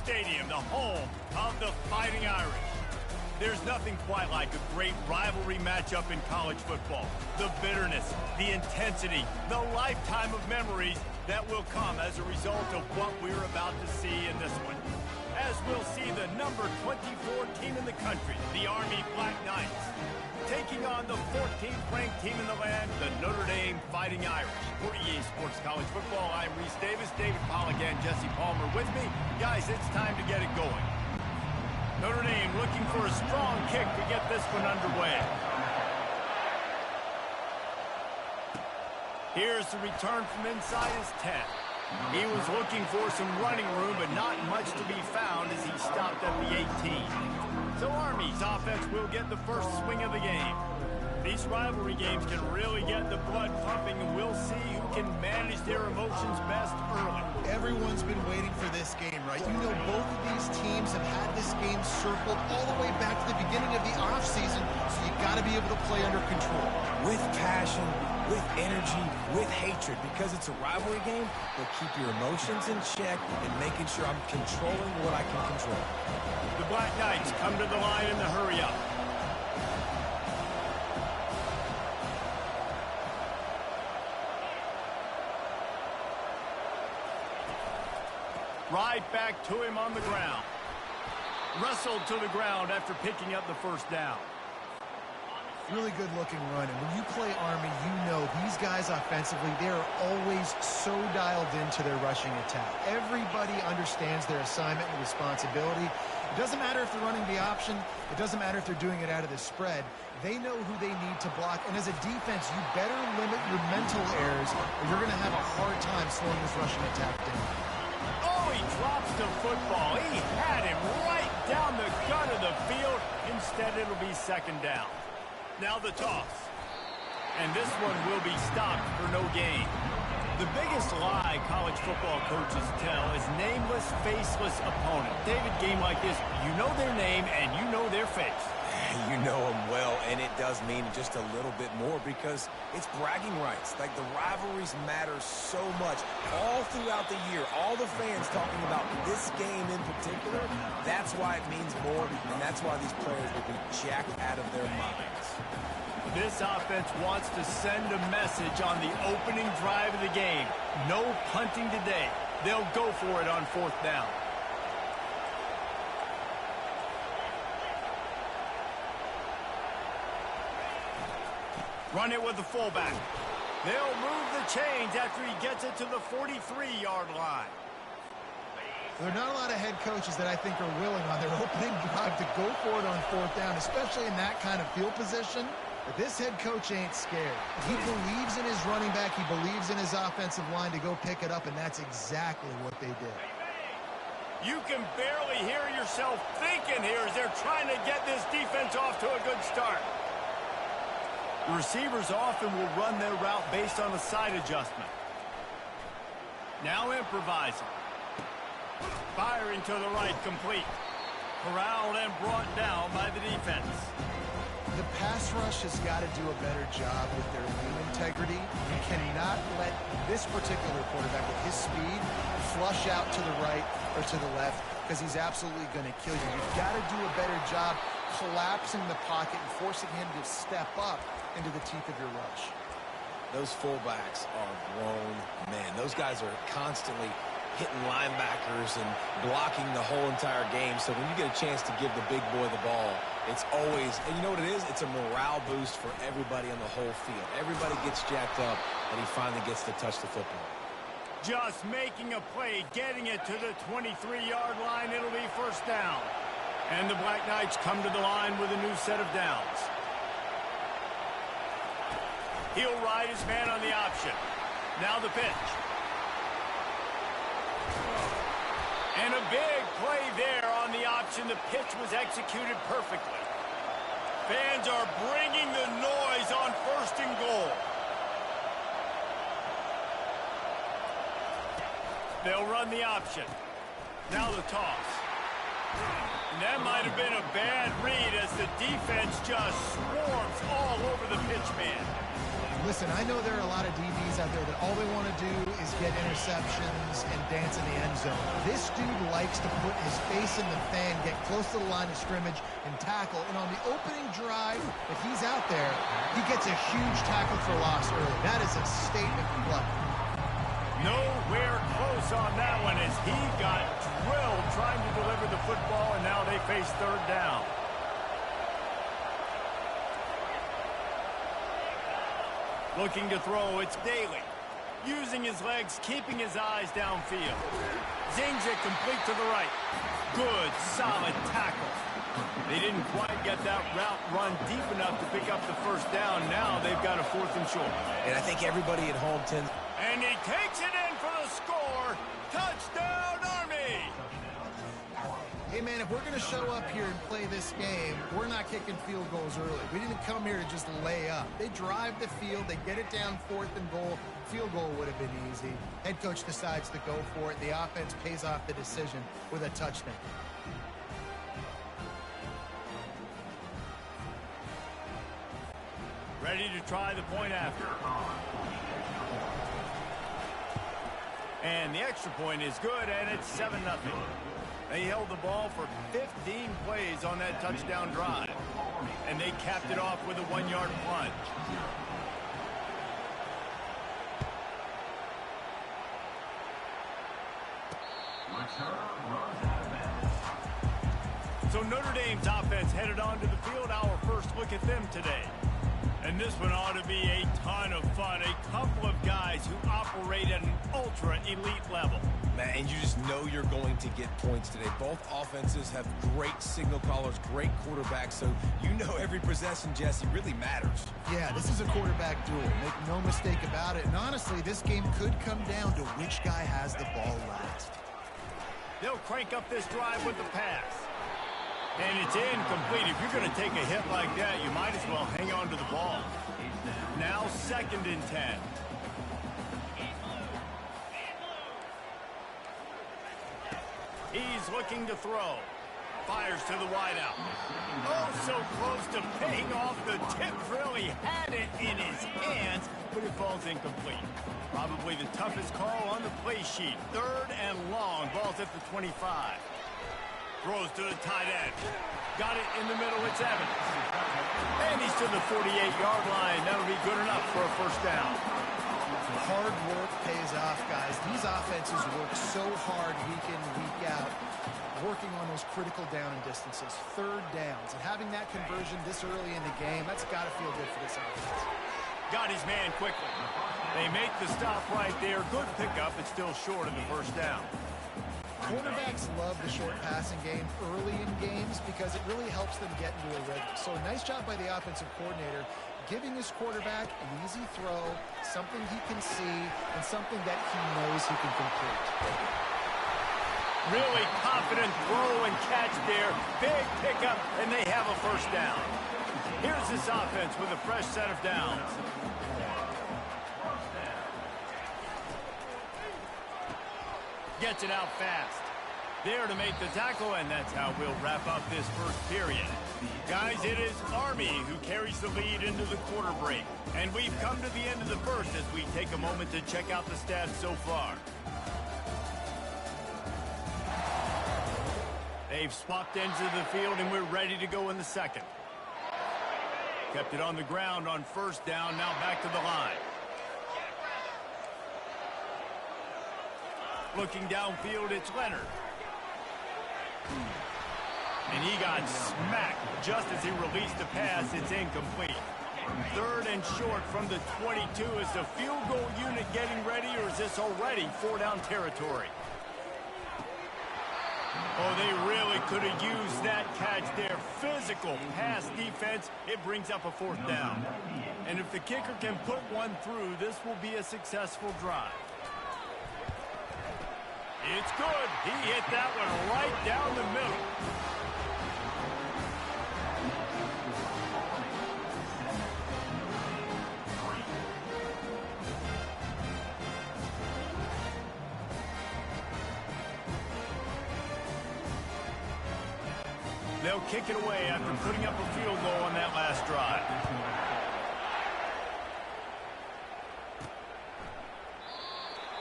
Stadium, the home of the Fighting Irish. There's nothing quite like a great rivalry matchup in college football. The bitterness, the intensity, the lifetime of memories that will come as a result of what we're about to see in this one. As we'll see the number 24 team in the country, the Army Black Knights, taking on the 14th ranked team in the land, the Notre Dame Fighting Irish. For EA Sports College Football, I'm Reese Davis, David Pollack, and Jesse Palmer with me. Guys, it's time to get it going. Notre Dame looking for a strong kick to get this one underway. Here's the return from inside his 10. He was looking for some running room, but not much to be found as he stopped at the 18. So Army's offense will get the first swing of the game. These rivalry games can really get the blood pumping, and we'll see who can manage their emotions best early. Everyone's been waiting for this game, right? You know, both of these teams have had this game circled all the way back to the beginning of the offseason, so you got to be able to play under control. With passion, with energy, with hatred, because it's a rivalry game, but keep your emotions in check and making sure I'm controlling what I can control. The Black Knights come to the line in the hurry-up. Right back to him on the ground. Wrestled to the ground after picking up the first down. Really good-looking run, and when you play Army, you know these guys offensively, they're always so dialed into their rushing attack. Everybody understands their assignment and responsibility. It doesn't matter if they're running the option. It doesn't matter if they're doing it out of the spread. They know who they need to block, and as a defense, you better limit your mental errors, or you're going to have a hard time slowing this rushing attack down. Oh, he drops the football. He had him right down the gut of the field. Instead, it'll be second down. Now the toss. And this one will be stopped for no gain. The biggest lie college football coaches tell is nameless, faceless opponent. David, game like this, you know their name and you know their face. You know them well, and it does mean just a little bit more because it's bragging rights. Like, the rivalries matter so much all throughout the year. All the fans talking about this game in particular, that's why it means more, and that's why these players will be jacked out of their minds. This offense wants to send a message on the opening drive of the game. No punting today. They'll go for it on fourth down. Run it with the fullback. They'll move the chains after he gets it to the 43-yard line. There are not a lot of head coaches that I think are willing on their opening drive to go for it on fourth down, especially in that kind of field position. But this head coach ain't scared. He believes in his running back. He believes in his offensive line to go pick it up, and that's exactly what they did. You can barely hear yourself thinking here as they're trying to get this defense off to a good start. The receivers often will run their route based on a side adjustment. Now improvising. Firing to the right, complete. Corralled and brought down by the defense. The pass rush has got to do a better job with their lane integrity. You cannot let this particular quarterback with his speed flush out to the right or to the left because he's absolutely going to kill you. You've got to do a better job collapsing the pocket and forcing him to step up into the teeth of your rush. Those fullbacks are grown men. Those guys are constantly hitting linebackers and blocking the whole entire game. So when you get a chance to give the big boy the ball, it's always, and you know what it is? It's a morale boost for everybody on the whole field. Everybody gets jacked up, and he finally gets to touch the football. Just making a play, getting it to the 23-yard line. It'll be first down. And the Black Knights come to the line with a new set of downs. He'll ride his man on the option. Now the pitch. And a big play there on the option. The pitch was executed perfectly. Fans are bringing the noise on first and goal. They'll run the option. Now the toss. And that might have been a bad read as the defense just swarms all over the pitch man. Listen, I know there are a lot of DBs out there that all they want to do is get interceptions and dance in the end zone. This dude likes to put his face in the fan, get close to the line of scrimmage, and tackle. And on the opening drive, if he's out there, he gets a huge tackle for loss early. That is a statement play. Nowhere close on that one as he got drilled trying to deliver the football, and now they face third down. Looking to throw, it's Daly. Using his legs, keeping his eyes downfield. Zings it complete to the right. Good, solid tackle. They didn't quite get that route run deep enough to pick up the first down. Now they've got a 4th and short. And I think everybody at home tends... And he takes it in for the score. Touchdown, Army! Hey, man, if we're going to show up here and play this game, we're not kicking field goals early. We didn't come here to just lay up. They drive the field. They get it down 4th and goal. Field goal would have been easy. Head coach decides to go for it. The offense pays off the decision with a touchdown. Ready to try the point after. And the extra point is good, and it's 7-0. They held the ball for 15 plays on that touchdown drive. And they capped it off with a 1-yard plunge. So Notre Dame's offense headed onto the field. Our first look at them today. And this one ought to be a ton of fun. A couple of guys who operate at an ultra-elite level. Man, and you just know you're going to get points today. Both offenses have great signal callers, great quarterbacks, so you know every possession, Jesse, really matters. Yeah, this is a quarterback duel. Make no mistake about it. And honestly, this game could come down to which guy has the ball last. They'll crank up this drive with the pass. And it's incomplete. If you're going to take a hit like that, you might as well hang on to the ball. Now 2nd and 10. He's looking to throw. Fires to the wideout. Oh, so close to paying off. The tip really had it in his hands, but it falls incomplete. Probably the toughest call on the play sheet. 3rd and long. Ball's at the 25. Throws to the tight end. Got it in the middle. It's Evans. And he's to the 48-yard line. That'll be good enough for a first down. Hard work pays off, guys. These offenses work so hard week in, week out, working on those critical down and distances, 3rd downs. And having that conversion this early in the game, that's got to feel good for this offense. Got his man quickly. They make the stop right there. Good pickup. It's still short of the first down. Quarterbacks love the short passing game early in games because it really helps them get into a rhythm. So a nice job by the offensive coordinator giving his quarterback an easy throw, something he can see, and something that he knows he can complete. Really confident throw and catch there. Big pickup, and they have a first down. Here's this offense with a fresh set of downs. Gets it out fast. There to make the tackle, and that's how we'll wrap up this first period. Guys, it is Army who carries the lead into the quarter break. And we've come to the end of the first as we take a moment to check out the stats so far. They've swapped ends of the field, and we're ready to go in the second. Kept it on the ground on first down, now back to the line. Looking downfield, it's Leonard. And he got smacked just as he released the pass. It's incomplete. 3rd and short from the 22. Is the field goal unit getting ready, or is this already 4-down territory? Oh, they really could have used that catch there. Physical pass defense. It brings up a 4th down. And if the kicker can put one through, this will be a successful drive. It's good. He hit that one right down the middle. They'll kick it away after putting up a field goal on that last drive.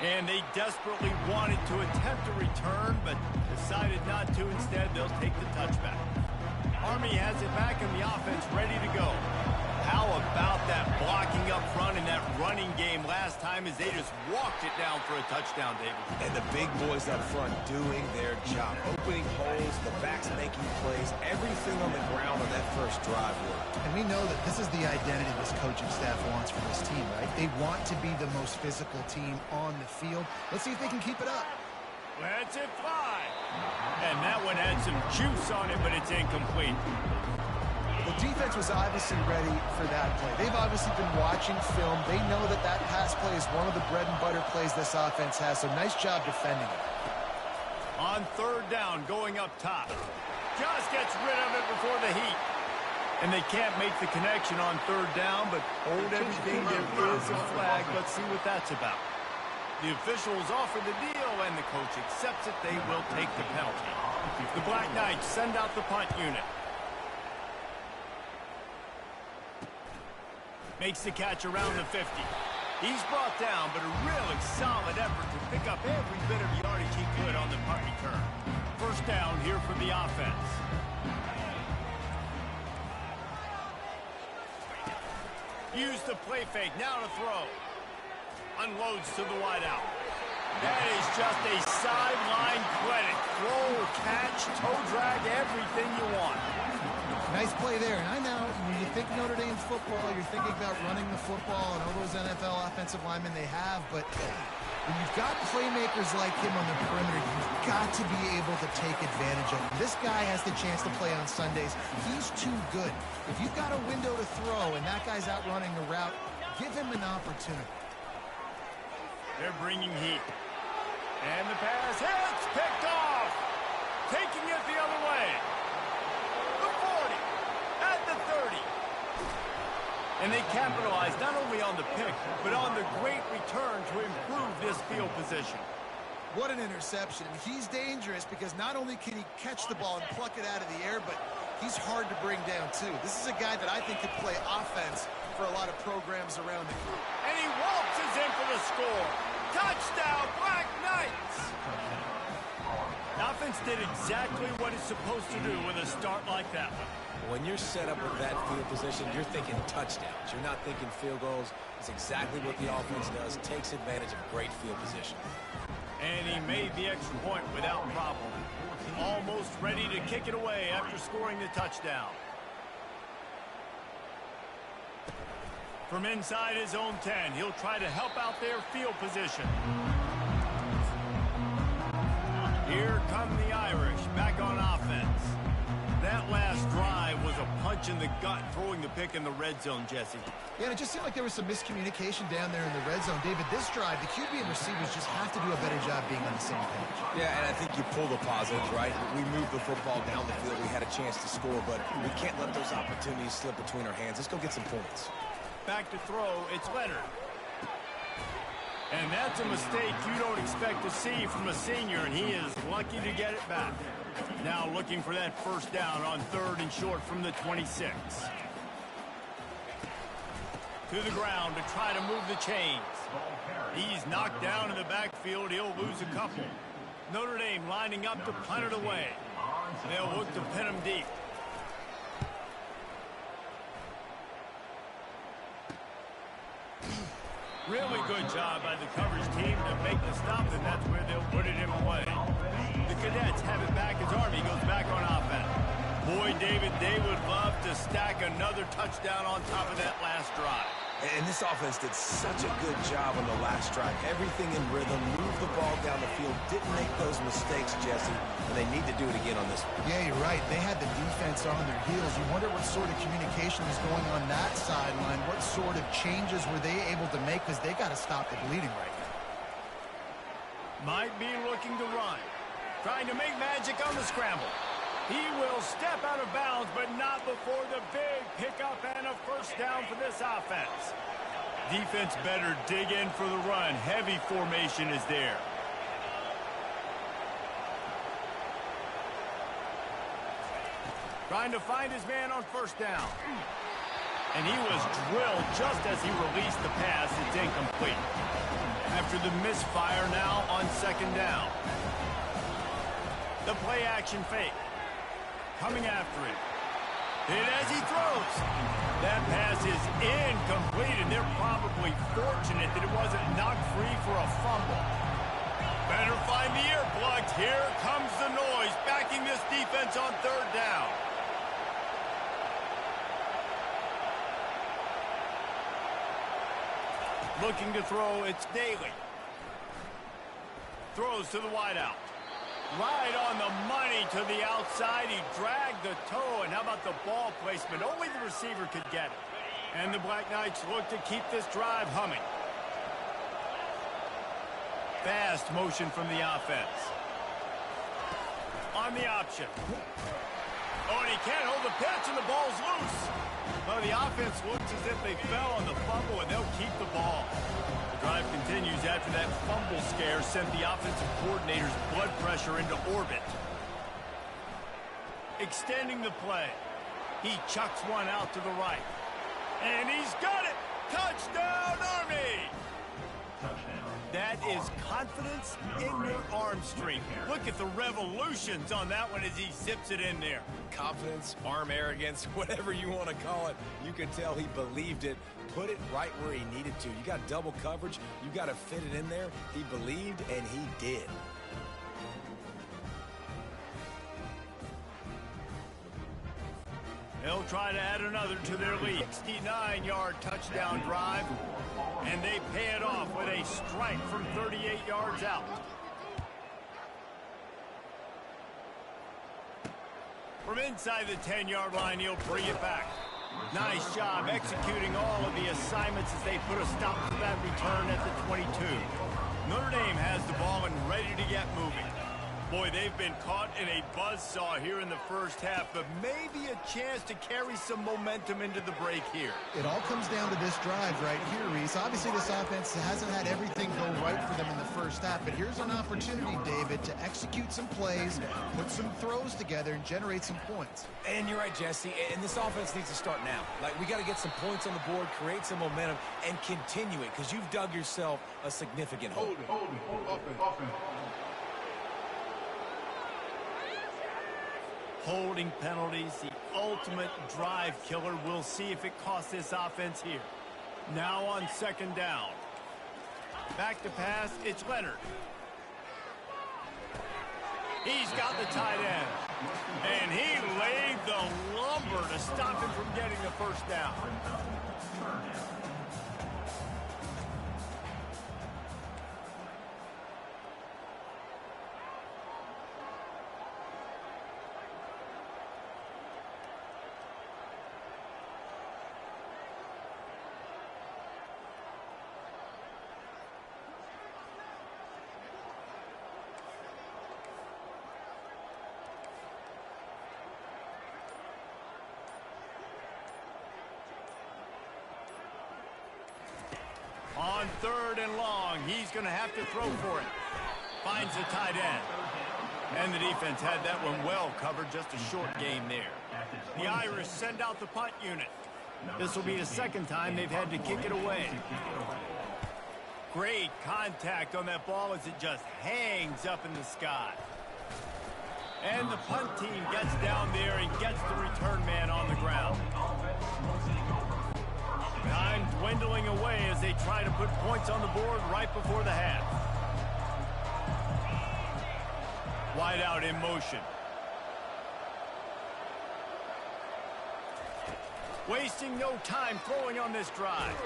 And they desperately wanted to attempt a return, but decided not to. Instead, they'll take the touchback. Army has it back in the offense, ready to go. How about that blocking up front in that running game last time as they just walked it down for a touchdown, David? And the big boys up front doing their job. Opening holes, the backs making plays, everything on the ground on that first drive worked. And we know that this is the identity this coaching staff wants for this team, right? They want to be the most physical team on the field. Let's see if they can keep it up. Let's it fly. And that one had some juice on it, but it's incomplete. The defense was obviously ready for that play. They've obviously been watching film. They know that that pass play is one of the bread and butter plays this offense has, so nice job defending it. On third down, going up top. Just gets rid of it before the heat. And they can't make the connection on third down, but hold everything. There is a flag. Let's see what that's about. The officials offer the deal, and the coach accepts it. They will take the penalty. The Black Knights send out the punt unit. Makes the catch around the 50. He's brought down, but a really solid effort to pick up every bit of yardage he could on the punt return. First down here for the offense. Use the play fake, now to throw. Unloads to the wideout. That is just a sideline credit. Throw, catch, toe drag, everything you want. Nice play there. And I know when you think Notre Dame football, you're thinking about running the football and all those NFL offensive linemen they have. But when you've got playmakers like him on the perimeter, you've got to be able to take advantage of him. This guy has the chance to play on Sundays. He's too good. If you've got a window to throw and that guy's out running the route, give him an opportunity. They're bringing heat. And the pass hits, picked off. Taking it the other way. The 40, at the 30. And they capitalized not only on the pick, but on the great return to improve this field position. What an interception. He's dangerous because not only can he catch the ball and pluck it out of the air, but he's hard to bring down, too. This is a guy that I think could play offense for a lot of programs around the country. And he waltzes in for the score. Touchdown, Black Knights! The offense did exactly what it's supposed to do with a start like that one. When you're set up with that field position, you're thinking touchdowns. You're not thinking field goals. It's exactly what the offense does. Takes advantage of great field position. And he made the extra point without problem. Almost ready to kick it away after scoring the touchdown. From inside his own 10, he'll try to help out their field position. Here come the Irish, back on offense. That last drive was a punch in the gut, throwing the pick in the red zone, Jesse. Yeah, and it just seemed like there was some miscommunication down there in the red zone. David, this drive, the QB and receivers just have to do a better job being on the same page. Yeah, and I think you pull the positives, right? We moved the football down the field. We had a chance to score, but we can't let those opportunities slip between our hands. Let's go get some points. Back to throw, it's Leonard. And that's a mistake you don't expect to see from a senior, and he is lucky to get it back. Now looking for that first down on third and short from the 26. To the ground to try to move the chains. He's knocked down in the backfield. He'll lose a couple. Notre Dame lining up to punt it away. They'll look to pin him deep. Really good job by the coverage team to make the stop, and that's where they'll put it in play. The Cadets have it back as Army goes back on offense. Boy, David, they would love to stack another touchdown on top of that last drive. And this offense did such a good job on the last drive. Everything in rhythm, moved the ball down the field, didn't make those mistakes, Jesse, and they need to do it again on this one. Yeah, you're right. They had the defense on their heels. You wonder what sort of communication was going on that sideline. What sort of changes were they able to make, because they got to stop the bleeding right now. Might be looking to run. Trying to make magic on the scramble. He will step out of bounds, but not before the big pickup and a first down for this offense. Defense better dig in for the run. Heavy formation is there. Trying to find his man on first down. And he was drilled just as he released the pass. It's incomplete. After the misfire now on second down. The play action fake. Coming after it. And as he throws, that pass is incomplete, and they're probably fortunate that it wasn't knocked free for a fumble. Better find the earplugs. Here comes the noise, backing this defense on third down. Looking to throw, it's Daly. Throws to the wideout. Right on the money to the outside. He dragged the toe, and how about the ball placement? Only the receiver could get it. And the Black Knights look to keep this drive humming. Fast motion from the offense. On the option. Oh, and he can't hold the pitch, and the ball's loose. Well, the offense looks as if they fell on the fumble, and they'll keep the ball. The drive continues after that fumble scare sent the offensive coordinator's blood pressure into orbit. Extending the play. He chucks one out to the right. And he's got it! Touchdown, Army! That is confidence in your arm strength. Look at the revolutions on that one as he zips it in there. Confidence, arm arrogance, whatever you want to call it. You can tell he believed it, put it right where he needed to. You got double coverage. You got to fit it in there. He believed, and he did. They'll try to add another to their lead. 69-yard touchdown drive, and they pay it off with a strike from 38 yards out. From inside the 10-yard line, he'll bring it back. Nice job executing all of the assignments as they put a stop to that return at the 22. Notre Dame has the ball and ready to get moving. Boy, they've been caught in a buzzsaw here in the first half, but maybe a chance to carry some momentum into the break here. It all comes down to this drive right here, Reese. Obviously, this offense hasn't had everything go right for them in the first half, but here's an opportunity, David, to execute some plays, put some throws together, and generate some points. And you're right, Jesse, and this offense needs to start now. Like, we got to get some points on the board, create some momentum, and continue it, because you've dug yourself a significant hole. Hold it. Holding penalties, the ultimate drive killer. We'll see if it costs this offense here. Now on second down. Back to pass, it's Leonard. He's got the tight end. And he laid the lumber to stop him from getting the first down. On third and long, he's going to have to throw for it. Finds the tight end. And the defense had that one well covered, just a short game there. The Irish send out the punt unit. This will be the second time they've had to kick it away. Great contact on that ball as it just hangs up in the sky. And the punt team gets down there and gets the return man on the ground. Time dwindling away as they try to put points on the board right before the half. Wide out in motion. Wasting no time throwing on this drive.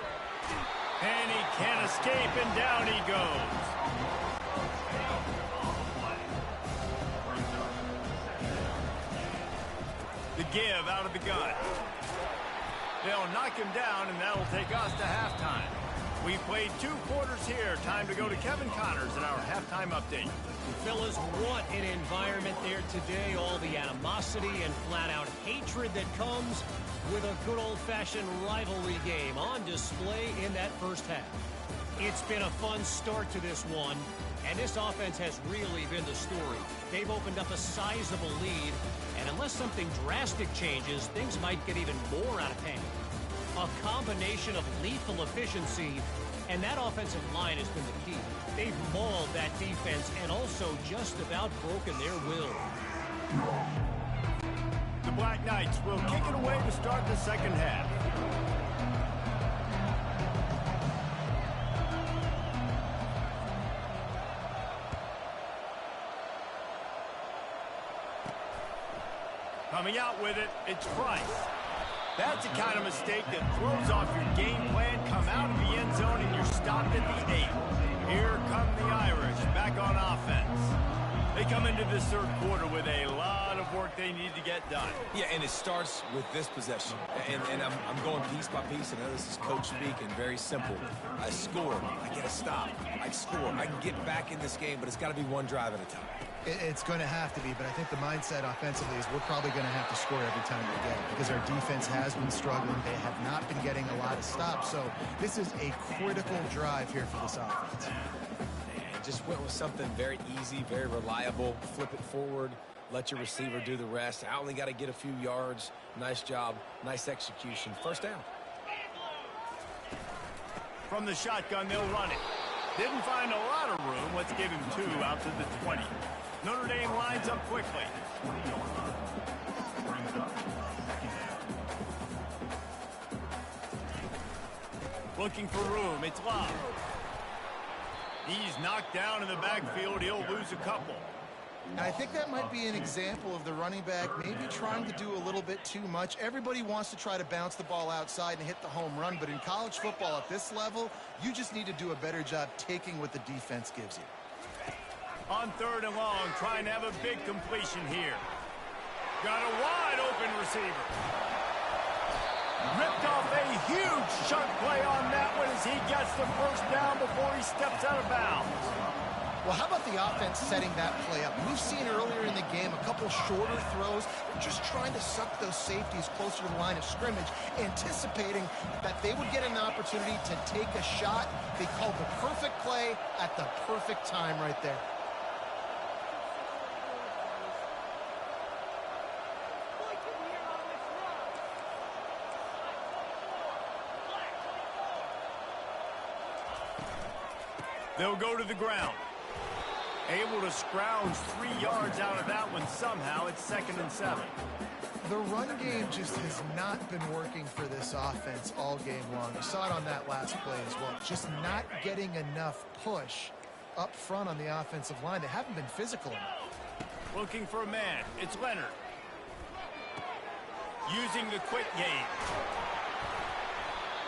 And he can't escape, and down he goes. The give out of the gun. They'll knock him down, and that'll take us to halftime. We've played 2 quarters here. Time to go to Kevin Connors in our halftime update. Fellas, what an environment there today. All the animosity and flat-out hatred that comes with a good old-fashioned rivalry game on display in that first half. It's been a fun start to this one, and this offense has really been the story. They've opened up a sizable lead, and unless something drastic changes, things might get even more out of hand. A combination of lethal efficiency, and that offensive line has been the key. They've mauled that defense and also just about broken their will. The Black Knights will kick it away to start the second half. Coming out with it, it's Price. That's the kind of mistake that throws off your game plan. Come out of the end zone and you're stopped at the 8. Here come the Irish back on offense. They come into this third quarter with a lot of work they need to get done. Yeah, and it starts with this possession. And I'm going piece by piece. I know this is coach speak and very simple. I score. I get a stop. I score. I can get back in this game, but it's got to be one drive at a time. It's going to have to be, but I think the mindset offensively is we're probably going to have to score every time we get it because our defense has been struggling. They have not been getting a lot of stops, so this is a critical drive here for this offense. And just went with something very easy, very reliable. Flip it forward, let your receiver do the rest. I only got to get a few yards. Nice job, nice execution. First down. From the shotgun, they'll run it. Didn't find a lot of room. Let's give him 2 out to the 20. Notre Dame lines up quickly. Looking for room. It's Love. He's knocked down in the backfield. He'll lose a couple. And I think that might be an example of the running back maybe trying to do a little bit too much. Everybody wants to try to bounce the ball outside and hit the home run, but in college football at this level, you just need to do a better job taking what the defense gives you. On 3rd and long, trying to have a big completion here. Got a wide open receiver. Ripped off a huge chunk play on that one as he gets the first down before he steps out of bounds. Well, how about the offense setting that play up? We've seen earlier in the game a couple shorter throws, just trying to suck those safeties closer to the line of scrimmage, anticipating that they would get an opportunity to take a shot. They called the perfect play at the perfect time right there. They'll go to the ground. Able to scrounge 3 yards out of that one somehow. It's 2nd and 7. The run game just has not been working for this offense all game long. You saw it on that last play as well. Just not getting enough push up front on the offensive line. They haven't been physical enough. Looking for a man. It's Leonard. Using the quick game.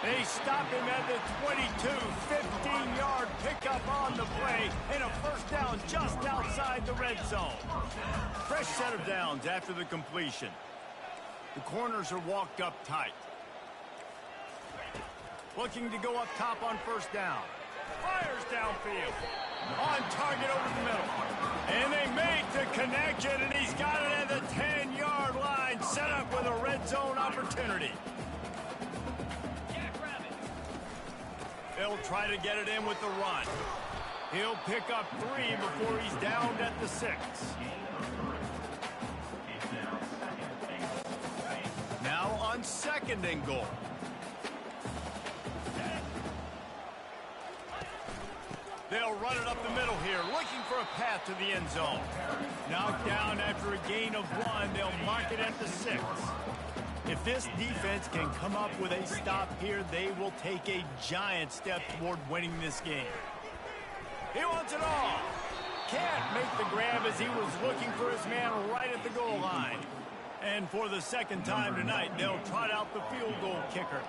They stop him at the 22, 15-yard pickup on the play, and a first down just outside the red zone. Fresh set of downs after the completion. The corners are walked up tight. Looking to go up top on first down. Fires downfield. On target over the middle. And they make the connection, and he's got it at the 10-yard line, set up with a red zone opportunity. They'll try to get it in with the run. He'll pick up 3 before he's downed at the 6. Now on 2nd and goal. They'll run it up the middle here, looking for a path to the end zone. Knocked down after a gain of 1. They'll mark it at the 6. If this defense can come up with a stop here, they will take a giant step toward winning this game. He wants it all. Can't make the grab as he was looking for his man right at the goal line. And for the 2nd time tonight, they'll trot out the field goal kicker.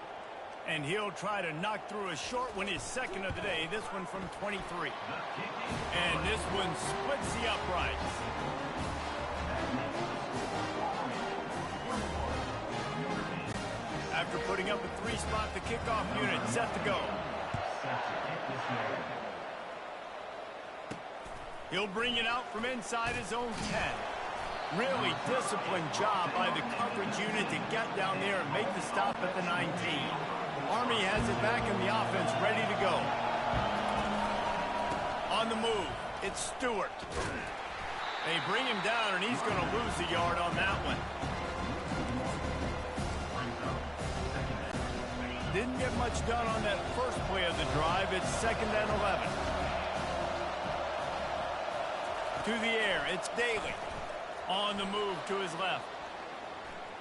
And he'll try to knock through a short one, his 2nd of the day, this one from 23. And this one splits the uprights. After putting up a 3-spot, the kickoff unit set to go. He'll bring it out from inside his own 10. Really disciplined job by the coverage unit to get down there and make the stop at the 19. Army has it back in the offense, ready to go. On the move, it's Stewart. They bring him down, and he's going to lose a yard on that one. didn't get much done on that first play of the drive. It's 2nd and 11. To the air, it's Daly. On the move to his left.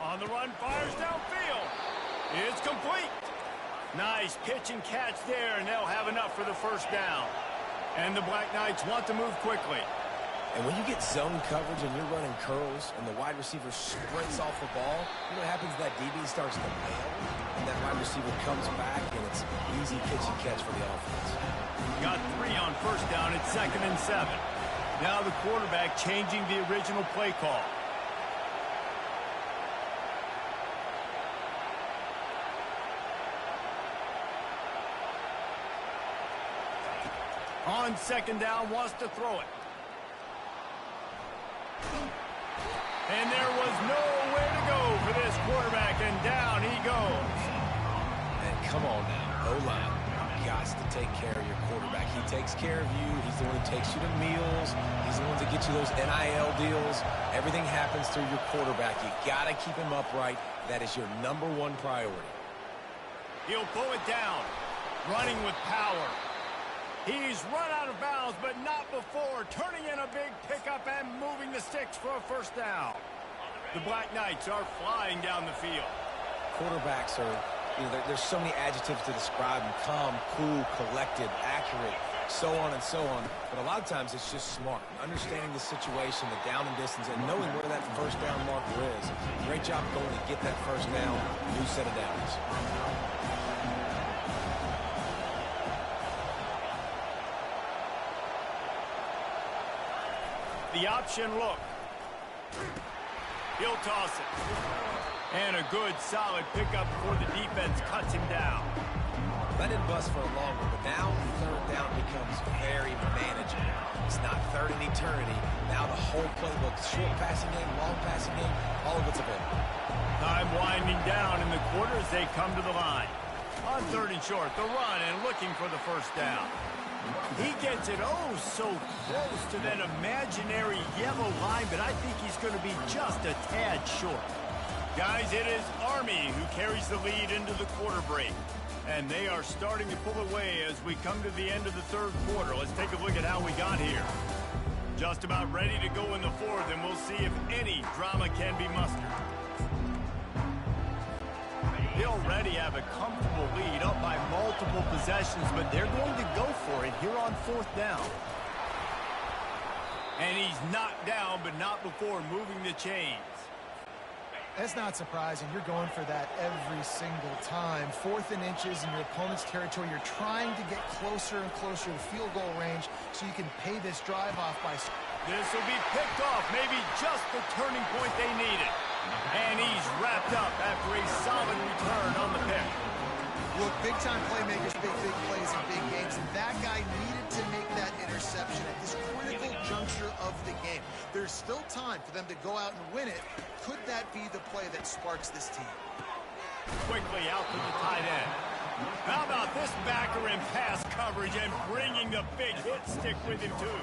On the run, fires downfield. It's complete. Nice pitch and catch there, and they'll have enough for the first down. And the Black Knights want to move quickly. And when you get zone coverage and you're running curls and the wide receiver sprints off the ball, you know what happens? That DB starts to bail, and that wide receiver comes back, and it's easy pitch and catch for the offense. Got 3 on first down. It's 2nd and 7. Now the quarterback changing the original play call. On 2nd down, wants to throw it. And there was nowhere to go for this quarterback, and down he goes. And come on now, O-line, got to take care of your quarterback. He takes care of you. He's the one who takes you to meals. He's the one to get you those NIL deals. Everything happens through your quarterback. You got to keep him upright. That is your #1 priority. He'll pull it down, running with power. He's run out of bounds, but not before, turning in a big pickup and moving the sticks for a first down. The Black Knights are flying down the field. Quarterbacks are, there's so many adjectives to describe them: calm, cool, collected, accurate, so on and so on. But a lot of times it's just smart, understanding the situation, the down and distance, and knowing where that first down marker is. Great job going to get that first down, new set of downs. The option look. He'll toss it. And a good, solid pickup before the defense cuts him down. That didn't bust for a long one, but now 3rd down becomes very manageable. It's not 3rd and eternity. Now the whole playbook, short passing game, long passing game, all of it's available. Time winding down in the quarter as they come to the line. On 3rd and short, the run and looking for the first down. He gets it so close to that imaginary yellow line, but I think he's going to be just a tad short. Guys, it is Army who carries the lead into the quarter break. And they are starting to pull away as we come to the end of the 3rd quarter. Let's take a look at how we got here. Just about ready to go in the 4th, and we'll see if any drama can be mustered. They already have a comfortable lead, up by multiple possessions, but they're going to go for it here on 4th down. And he's knocked down, but not before moving the chains. That's not surprising. You're going for that every single time. 4th and inches in your opponent's territory. You're trying to get closer and closer to field goal range so you can pay this drive off by... This will be picked off, maybe just the turning point they needed. And he's wrapped up after a solid return on the pick. Look, big-time playmakers make big plays in big games, and that guy needed to make that interception at this critical juncture of the game. There's still time for them to go out and win it. Could that be the play that sparks this team? Quickly out to the tight end. How about this backer in pass coverage and bringing the big hit stick with him, too?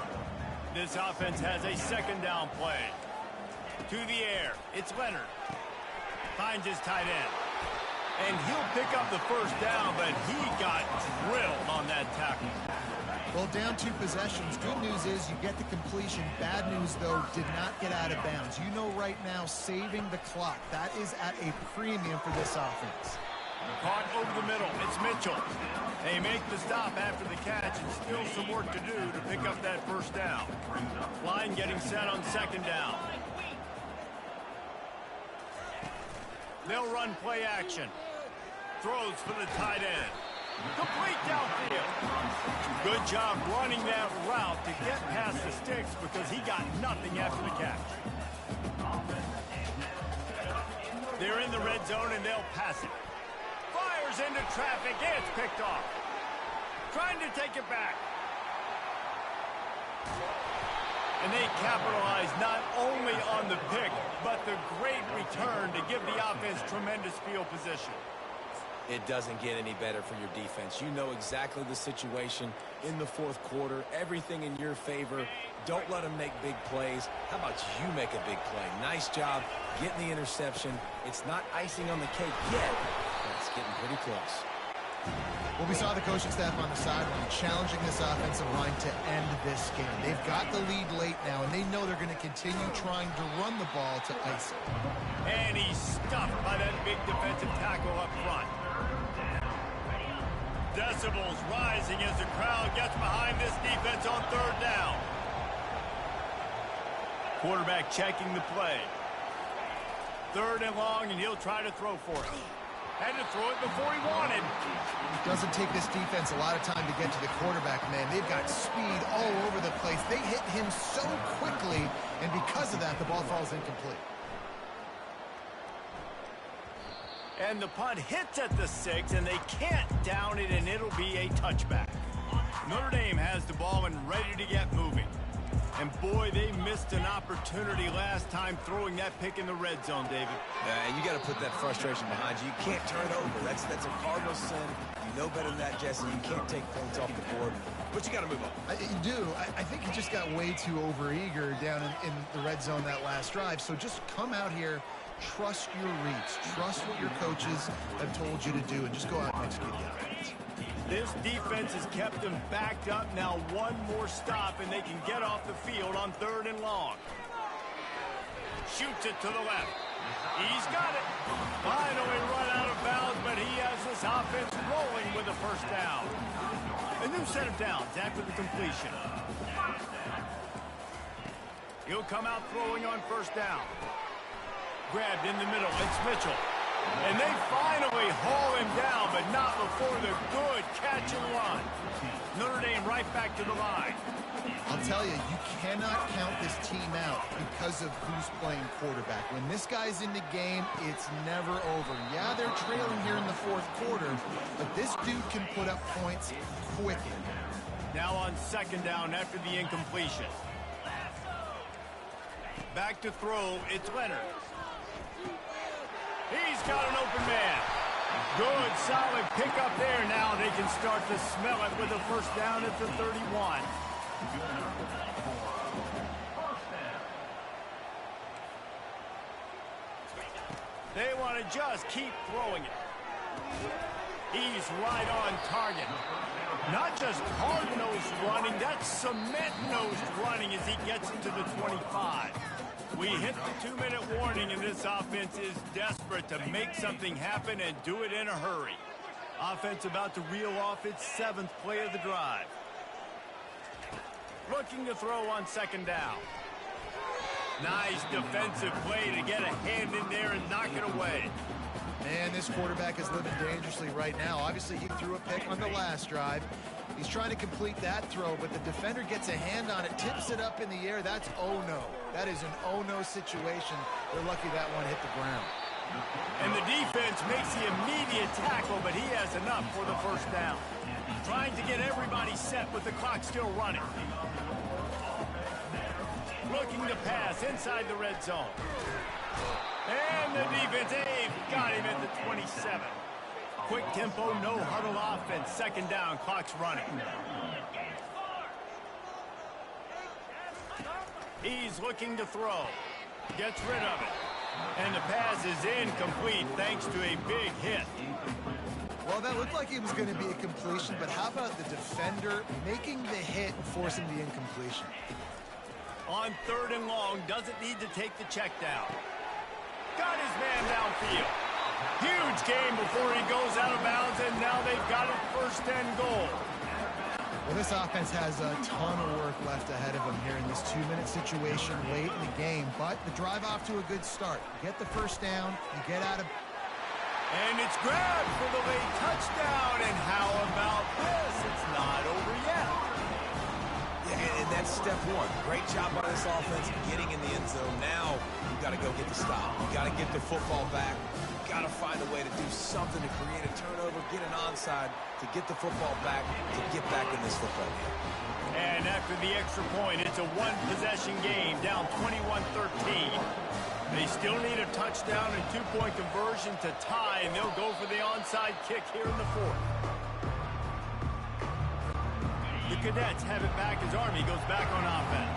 This offense has a 2nd down play. To the air, it's Leonard. Finds his tight end. And he'll pick up the first down, but he got drilled on that tackle. Well, down 2 possessions. Good news is you get the completion. Bad news, though, did not get out of bounds. You know right now, saving the clock. That is at a premium for this offense. Caught over the middle. It's Mitchell. They make the stop after the catch, and still some work to do to pick up that first down. Line getting set on 2nd down. They'll run play action. Throws for the tight end. Complete downfield. Good job running that route to get past the sticks because he got nothing after the catch. They're in the red zone and they'll pass it. Fires into traffic. It's picked off. Trying to take it back. And they capitalize not only on the pick, but the great return to give the offense tremendous field position. It doesn't get any better for your defense. You know exactly the situation in the 4th quarter. Everything in your favor. Don't let them make big plays. How about you make a big play? Nice job getting the interception. It's not icing on the cake yet, but it's getting pretty close. Well, we saw the coaching staff on the sideline challenging this offensive line to end this game. They've got the lead late now, and they know they're going to continue trying to run the ball to ice it. And he's stuffed by that big defensive tackle up front. Decibels rising as the crowd gets behind this defense on third down. Quarterback checking the play. Third and long, and he'll try to throw for it. Had to throw it before he wanted. It doesn't take this defense a lot of time to get to the quarterback, man. They've got speed all over the place. They hit him so quickly, and because of that, the ball falls incomplete. And the punt hits at the 6, and they can't down it, and it'll be a touchback. Notre Dame has the ball and ready to get moving. And boy, they missed an opportunity last time throwing that pick in the red zone, David. And you got to put that frustration behind you. You can't turn it over. That's a cardinal sin. You know better than that, Jesse. You can't take points off the board, but you got to move on. You do. I think he just got way too overeager down in the red zone that last drive. So just come out here, trust your reads, trust what your coaches have told you to do, and just go out and execute the offense. This defense has kept them backed up. Now one more stop, and they can get off the field on third and long. Shoots it to the left. He's got it. Finally run out of bounds, but he has this offense rolling with a first down. A new set of downs after the completion. He'll come out throwing on first down. Grabbed in the middle. It's Mitchell. And they finally haul him down, but not before the good catch and run. Notre Dame right back to the line. I'll tell you, you cannot count this team out because of who's playing quarterback. When this guy's in the game, it's never over. Yeah, they're trailing here in the fourth quarter, but this dude can put up points quickly. Now on second down after the incompletion. Back to throw, it's Leonard. He's got an open man. Good, solid pickup there. Now they can start to smell it with a first down at the 31. They want to just keep throwing it. He's right on target. Not just hard-nosed running, that's cement-nosed running as he gets into the 25. We hit the 2-minute warning, and this offense is desperate to make something happen and do it in a hurry. Offense about to reel off its 7th play of the drive. Looking to throw on second down. Nice defensive play to get a hand in there and knock it away. And this quarterback is living dangerously right now. Obviously, he threw a pick on the last drive. He's trying to complete that throw, but the defender gets a hand on it, tips it up in the air. That's oh-no. That is an oh-no situation. They're lucky that one hit the ground. And the defense makes the immediate tackle, but he has enough for the first down. Trying to get everybody set with the clock still running. Looking to pass inside the red zone. And the defense, they've got him at the 27. Quick tempo, no huddle offense. Second down, clock's running. He's looking to throw. Gets rid of it. And the pass is incomplete thanks to a big hit. Well, that looked like it was going to be a completion, but how about the defender making the hit and forcing the incompletion? On third and long, doesn't need to take the check down. Got his man downfield. Huge game before he goes out of bounds, and now they've got it first and goal. Well, this offense has a ton of work left ahead of them here in this 2-minute situation late in the game, but the drive off to a good start. You get the first down, you get out of... And it's grabbed for the late touchdown, and how about this? It's not over yet. Yeah, and that's step one. Great job by this offense getting in the end zone. Now you got to go get the stop. You got to get the football back. You got to find a way to do something to create a turnover, get an onside, to get the football back, to get back in this football game. And after the extra point, it's a one-possession game, down 21-13. They still need a touchdown and two-point conversion to tie, and they'll go for the onside kick here in the fourth. The Cadets have it back as Army goes back on offense.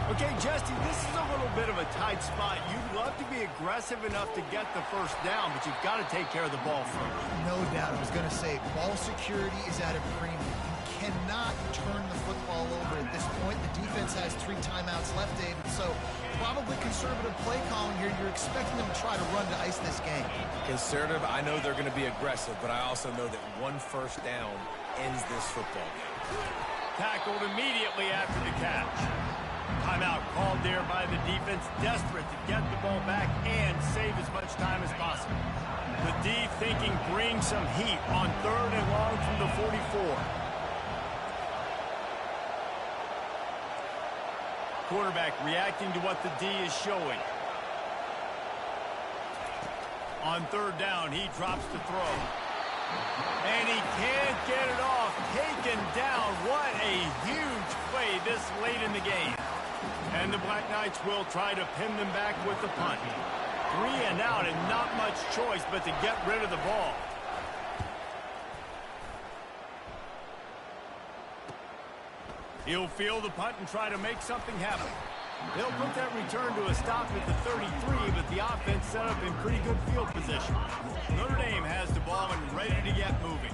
Okay, Jesse, this is a little bit of a tight spot. You'd love to be aggressive enough to get the first down, but you've got to take care of the ball first. No doubt. I was going to say, ball security is at a premium. You cannot turn the football over at this point. The defense has 3 timeouts left, David, so probably conservative play calling here. You're expecting them to try to run to ice this game. Conservative, I know they're going to be aggressive, but I also know that 1 first down ends this football game. Tackled immediately after the catch. Timeout called there by the defense, desperate to get the ball back and save as much time as possible. The D thinking bring some heat on 3rd and long from the 44. Quarterback reacting to what the D is showing. On 3rd down, he drops to throw. And he can't get it off. Taken down. What a huge play this late in the game. And the Black Knights will try to pin them back with the punt. 3 and out and not much choice but to get rid of the ball. He'll field the punt and try to make something happen. They'll put that return to a stop at the 33, but the offense set up in pretty good field position. Notre Dame has the ball and ready to get moving.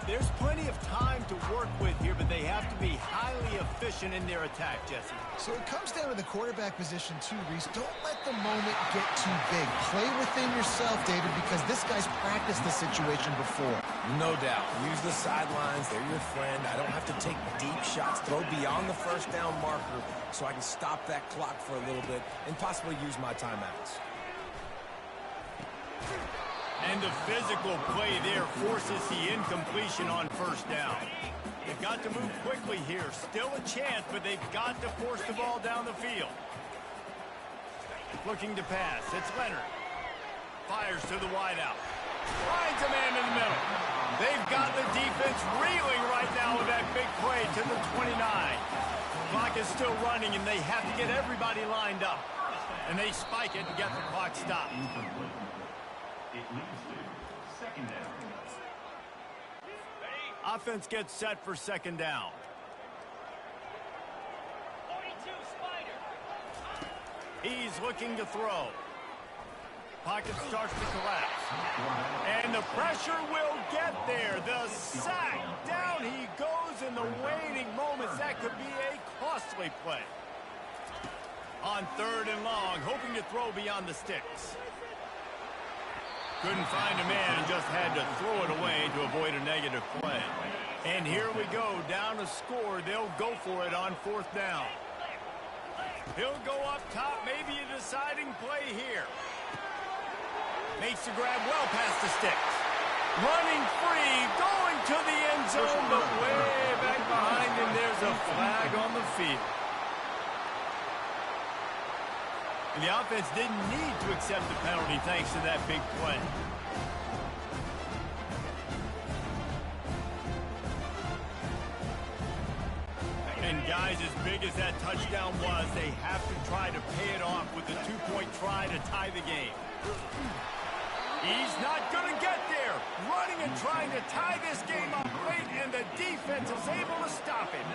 There's plenty of time to work with here, but they have to be highly efficient in their attack, Jesse. So it comes down to the quarterback position too, Reese. Don't let the moment get too big. Play within yourself, David, because this guy's practiced the situation before. No doubt. Use the sidelines. They're your friend. I don't have to take deep shots. Throw beyond the first down marker so I can stop that clock for a little bit and possibly use my timeouts. And the physical play there forces the incompletion on 1st down. They've got to move quickly here. Still a chance, but they've got to force the ball down the field. Looking to pass. It's Leonard. Fires to the wideout. Finds a man in the middle. They've got the defense reeling right now with that big play to the 29. Clock is still running, and they have to get everybody lined up. And they spike it and get the clock stopped. It leads to 2nd down. Offense gets set for 2nd down. 42, Spider. He's looking to throw. Pocket starts to collapse. And the pressure will get there. The sack. Down he goes in the waiting moments. That could be a costly play. On 3rd and long, hoping to throw beyond the sticks. Couldn't find a man and just had to throw it away to avoid a negative play. And here we go, down to score. They'll go for it on 4th down. He'll go up top, maybe a deciding play here. Makes the grab well past the sticks. Running free, going to the end zone, but way back behind him, there's a flag on the field. And the offense didn't need to accept the penalty thanks to that big play. And guys, as big as that touchdown was, they have to try to pay it off with a 2-point try to tie the game. He's not going to get there. Running and trying to tie this game up late, and the defense is able to stop him.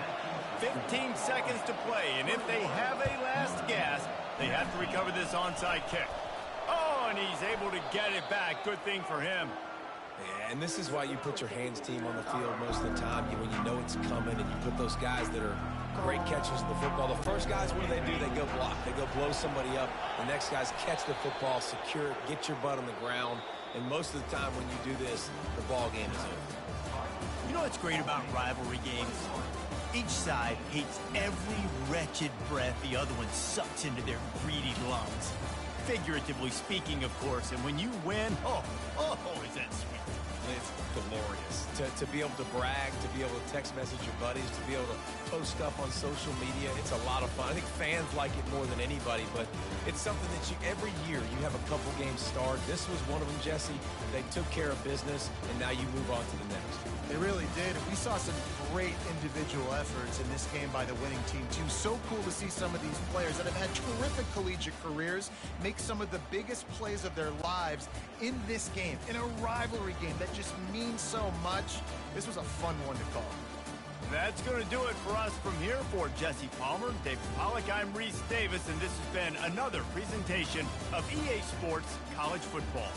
15 seconds to play, and if they have a last gasp, they have to recover this onside kick. Oh, and he's able to get it back. Good thing for him. Yeah, and this is why you put your hands team on the field most of the time. When you know it's coming and you put those guys that are great catchers of the football. The first guys, what do? They go block. They go blow somebody up. The next guys catch the football, secure it, get your butt on the ground. And most of the time when you do this, the ball game is over. You know what's great about rivalry games? Each side hates every wretched breath the other one sucks into their greedy lungs. Figuratively speaking, of course. And when you win, oh, is that sweet. It's glorious. To be able to brag, to be able to text message your buddies, to be able to post stuff on social media, it's a lot of fun. I think fans like it more than anybody, but it's something that every year you have a couple games start. This was one of them, Jesse. They took care of business, and now you move on to the next. They really did. And we saw some great individual efforts in this game by the winning team, too. So cool to see some of these players that have had terrific collegiate careers make some of the biggest plays of their lives in this game, in a rivalry game that just means so much. This was a fun one to call. That's going to do it for us from here. For Jesse Palmer, David Pollack, I'm Reese Davis, and this has been another presentation of EA Sports College Football.